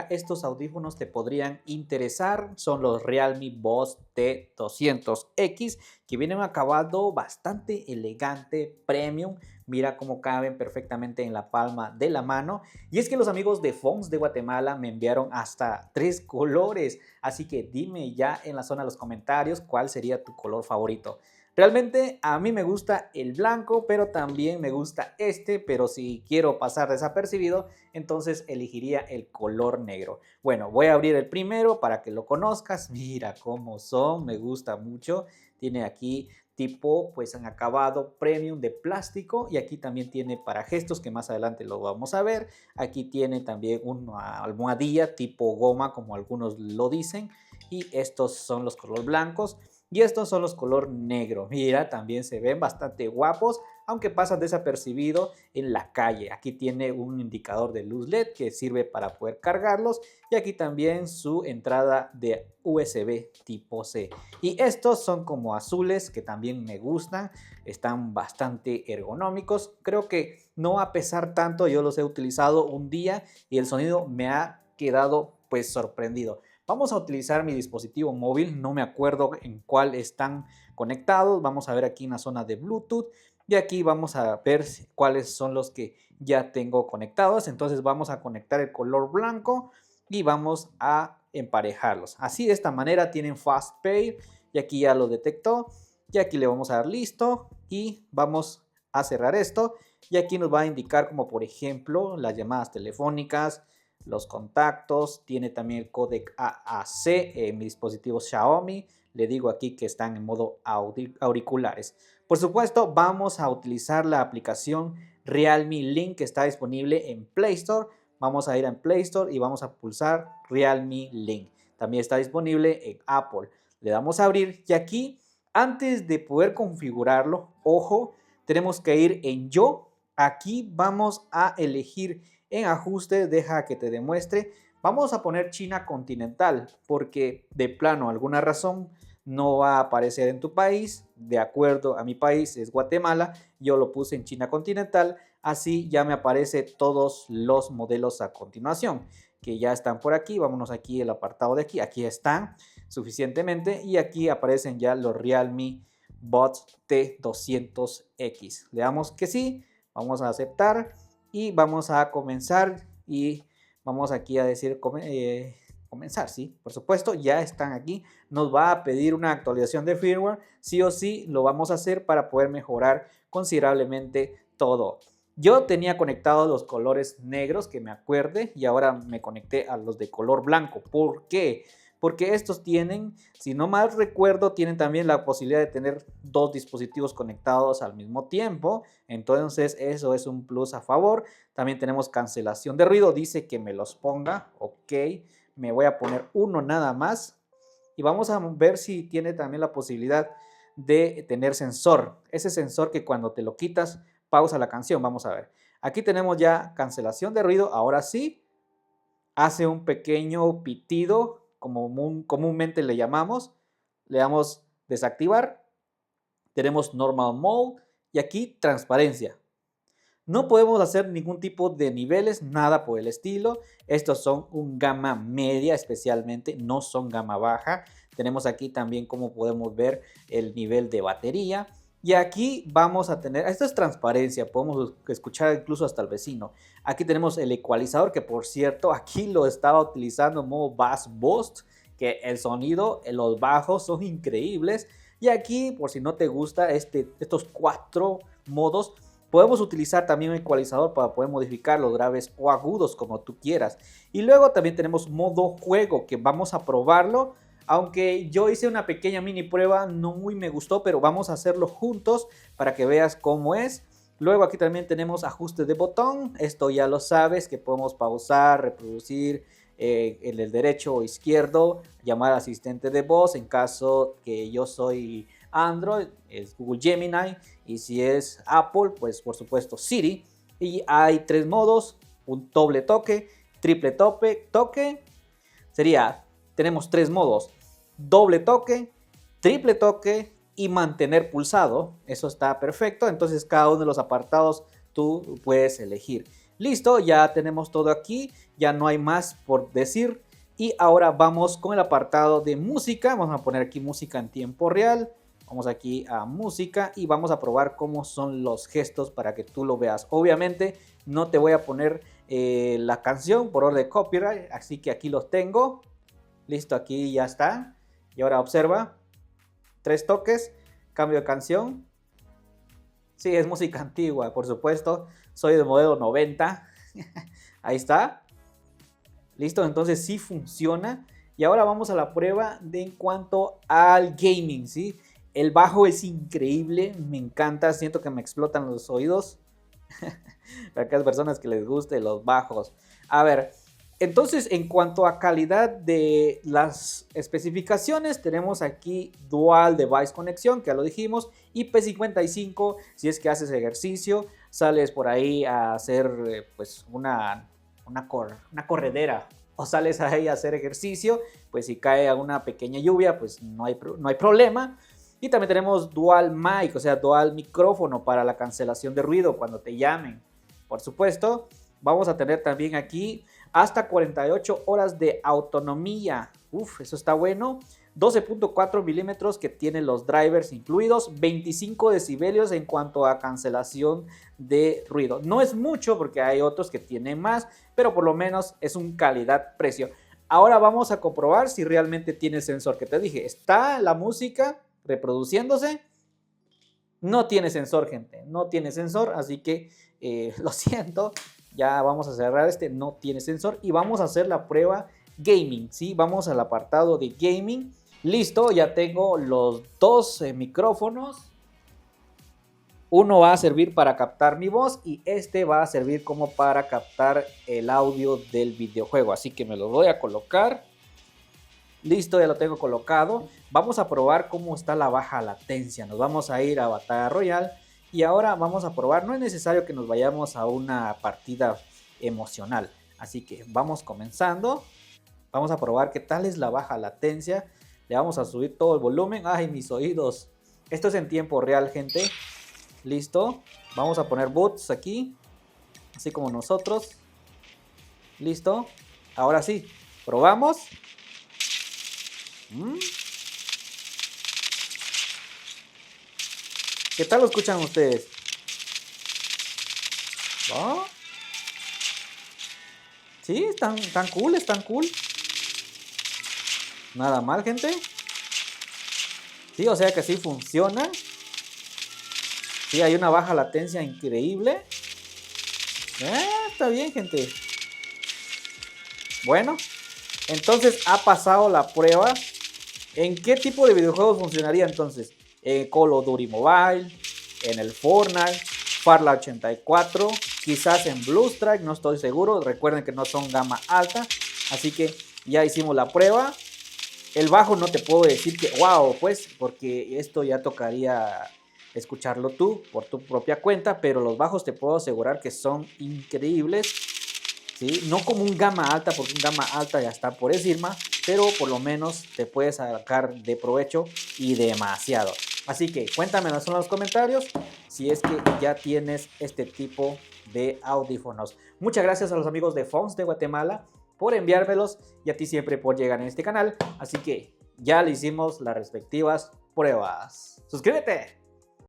Estos audífonos te podrían interesar, son los Realme Boss T200X, que vienen acabado bastante elegante, premium. Mira cómo caben perfectamente en la palma de la mano. Y es que los amigos de Fonz de Guatemala me enviaron hasta 3 colores, así que dime ya en la zona de los comentarios cuál sería tu color favorito. Realmente a mí me gusta el blanco, pero también me gusta este, pero si quiero pasar desapercibido, entonces elegiría el color negro. Bueno, voy a abrir el primero para que lo conozcas. Mira cómo son, me gusta mucho. Tiene aquí tipo pues en acabado premium de plástico, y aquí también tiene para gestos, que más adelante lo vamos a ver. Aquí tiene también una almohadilla tipo goma, como algunos lo dicen, y estos son los color blancos. Y estos son los color negro. Mira, también se ven bastante guapos, aunque pasan desapercibido en la calle. Aquí tiene un indicador de luz LED que sirve para poder cargarlos, y aquí también su entrada de USB tipo C. Y estos son como azules, que también me gustan, están bastante ergonómicos. Creo que no va a pesar tanto, yo los he utilizado un día y el sonido me ha quedado pues sorprendido. Vamos a utilizar mi dispositivo móvil, no me acuerdo en cuál están conectados. Vamos a ver aquí en la zona de Bluetooth, y aquí vamos a ver cuáles son los que ya tengo conectados. Entonces vamos a conectar el color blanco y vamos a emparejarlos. Así, de esta manera tienen Fast Pair, y aquí ya lo detectó. Y aquí le vamos a dar listo y vamos a cerrar esto. Y aquí nos va a indicar como por ejemplo las llamadas telefónicas, los contactos. Tiene también el códec AAC en mi dispositivo Xiaomi. Le digo aquí que están en modo auriculares. Por supuesto, vamos a utilizar la aplicación Realme Link, que está disponible en Play Store. Vamos a ir a Play Store y vamos a pulsar Realme Link. También está disponible en Apple. Le damos a abrir, y aquí, antes de poder configurarlo, ojo, tenemos que ir en Yo. Aquí vamos a elegir en ajuste, deja que te demuestre. Vamos a poner China continental, porque de plano, alguna razón, no va a aparecer en tu país. De acuerdo a mi país, es Guatemala, yo lo puse en China continental. Así ya me aparecen todos los modelos a continuación, que ya están por aquí. Vámonos aquí, el apartado de aquí, aquí están suficientemente, y aquí aparecen ya los Realme Bots T200X. Le damos que sí, vamos a aceptar y vamos a comenzar, y vamos aquí a decir comenzar, sí, por supuesto, ya están aquí. Nos va a pedir una actualización de firmware, sí o sí lo vamos a hacer para poder mejorar considerablemente todo. Yo tenía conectados los colores negros, que me acuerde, y ahora me conecté a los de color blanco. ¿Por qué? Porque estos tienen, si no mal recuerdo, tienen también la posibilidad de tener dos dispositivos conectados al mismo tiempo. Entonces eso es un plus a favor. También tenemos cancelación de ruido, dice que me los ponga. Ok, me voy a poner uno nada más, y vamos a ver si tiene también la posibilidad de tener sensor. Ese sensor que cuando te lo quitas pausa la canción. Vamos a ver. Aquí tenemos ya cancelación de ruido. Ahora sí, hace un pequeño pitido, como comúnmente le llamamos. Le damos desactivar. Tenemos normal mode, y aquí transparencia. No podemos hacer ningún tipo de niveles, nada por el estilo. Estos son un gama media especialmente, no son gama baja. Tenemos aquí también, como podemos ver, el nivel de batería. Y aquí vamos a tener, esto es transparencia, podemos escuchar incluso hasta el vecino. Aquí tenemos el ecualizador, que por cierto, aquí lo estaba utilizando en modo Bass Boost, que el sonido, los bajos son increíbles. Y aquí, por si no te gusta estos 4 modos, podemos utilizar también un ecualizador para poder modificar los graves o agudos como tú quieras. Y luego también tenemos modo juego, que vamos a probarlo. Aunque yo hice una pequeña mini prueba, no muy me gustó, pero vamos a hacerlo juntos para que veas cómo es. Luego aquí también tenemos ajuste de botón. Esto ya lo sabes, que podemos pausar, reproducir en el derecho o izquierdo, llamar asistente de voz. En caso que yo soy Android, es Google Gemini, y si es Apple, pues por supuesto Siri. Y hay 3 modos: un doble toque, triple toque. Tenemos 3 modos: doble toque, triple toque y mantener pulsado. Eso está perfecto. Entonces cada uno de los apartados tú puedes elegir. Listo, ya tenemos todo aquí, ya no hay más por decir. Y ahora vamos con el apartado de música. Vamos a poner aquí música en tiempo real. Vamos aquí a música y vamos a probar cómo son los gestos para que tú lo veas. Obviamente no te voy a poner la canción por orden de copyright, así que aquí los tengo. Listo, aquí ya está. Y ahora observa, 3 toques, cambio de canción. Sí, es música antigua, por supuesto. Soy del modelo 90. Ahí está. Listo, entonces sí funciona. Y ahora vamos a la prueba de en cuanto al gaming, ¿sí? El bajo es increíble, me encanta, siento que me explotan los oídos. Para aquellas personas que les gusten los bajos. A ver, entonces en cuanto a calidad de las especificaciones, tenemos aquí Dual Device Conexión, que ya lo dijimos, IP55, si es que haces ejercicio, sales por ahí a hacer pues una corredera o sales ahí a hacer ejercicio, pues si cae alguna pequeña lluvia, pues no hay problema. Y también tenemos Dual Mic, o sea, Dual micrófono para la cancelación de ruido cuando te llamen. Por supuesto, vamos a tener también aquí hasta 48 horas de autonomía. Uf, eso está bueno. 12.4 milímetros que tienen los drivers incluidos, 25 decibelios en cuanto a cancelación de ruido. No es mucho porque hay otros que tienen más, pero por lo menos es un calidad-precio. Ahora vamos a comprobar si realmente tiene el sensor que te dije. Está la música reproduciéndose. No tiene sensor, gente. No tiene sensor, así que lo siento. Ya vamos a cerrar este. No tiene sensor y vamos a hacer la prueba gaming, ¿sí? Vamos al apartado de gaming. Listo, ya tengo los dos micrófonos. Uno va a servir para captar mi voz y este va a servir como para captar el audio del videojuego. Así que me lo voy a colocar. Listo, ya lo tengo colocado. Vamos a probar cómo está la baja latencia. Nos vamos a ir a Batalla Royale y ahora vamos a probar. No es necesario que nos vayamos a una partida emocional. Así que vamos comenzando. Vamos a probar qué tal es la baja latencia. Le vamos a subir todo el volumen. ¡Ay, mis oídos! Esto es en tiempo real, gente. Listo. Vamos a poner bots aquí. Así como nosotros. Listo. Ahora sí. Probamos. ¿Qué tal lo escuchan ustedes? ¿Oh? Sí, están cool, están cool. Nada mal, gente. Sí, o sea que sí funciona. Sí, hay una baja latencia increíble. Está bien, gente. Bueno, entonces ha pasado la prueba. ¿En qué tipo de videojuegos funcionaría entonces? En Call of Duty Mobile, en el Fortnite, Farla 84, quizás en Blue Strike, no estoy seguro. Recuerden que no son gama alta, así que ya hicimos la prueba. El bajo no te puedo decir que wow, pues, porque esto ya tocaría escucharlo tú por tu propia cuenta, pero los bajos te puedo asegurar que son increíbles, ¿sí? No como un gama alta, porque un gama alta ya está por encima, pero por lo menos te puedes sacar de provecho y demasiado. Así que cuéntamenos en los comentarios si es que ya tienes este tipo de audífonos. Muchas gracias a los amigos de Fonz de Guatemala por enviármelos y a ti siempre por llegar en este canal. Así que ya le hicimos las respectivas pruebas. ¡Suscríbete!